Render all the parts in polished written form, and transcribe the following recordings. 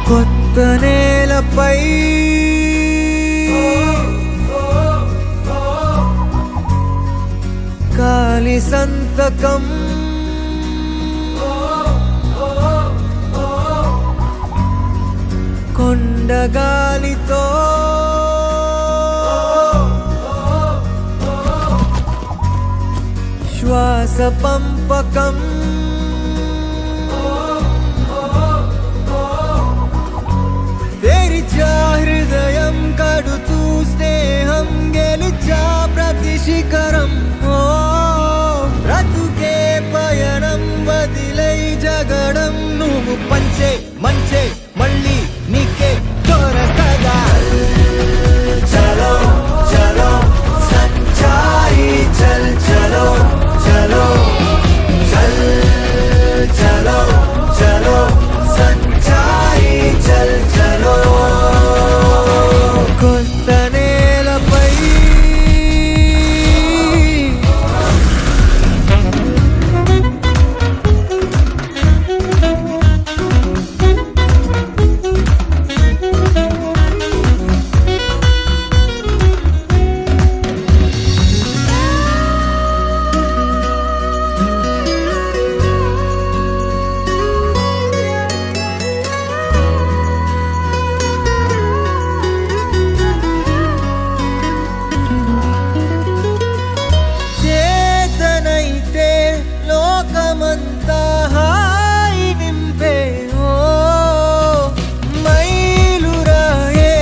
కొత్త నేలపై కాలి సంతకం కొండగాలితో శ్వాస పంపకం తెరిచా హృదయం కడుతూ స్నేహం గెలిచా ప్రతి శిఖరం బ్రతుకే పయనం వదిలై జగడం నువ్వు పంచే మంచే మళ్ళీ నీకే దొరకదా చలో చలో సంచారి చల్ చలో చలో చల్ చలో చలో సంచారి చల్ చలో కొత్త నేలపై లోకమంతా హాయి నింపే మైలురాయే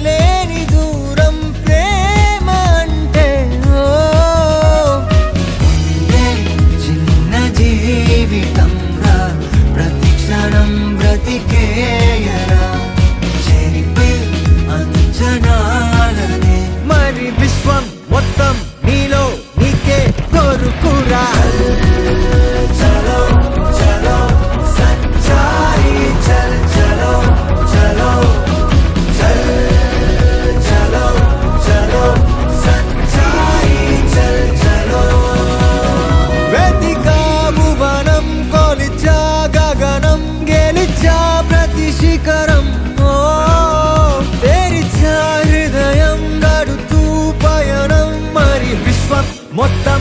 లేని దూరం ప్రేమ అంటే చిన్న జీవితంగా ప్రతి క్షణం బ్రతికేయరా చెరిపే అంచనాలనే మరి విశ్వం మొత్తం నీలో నీకే కోరుకురా శిఖరం తెరిచా హృదయం గడుతూ పయనం మరి విశ్వం మొత్తం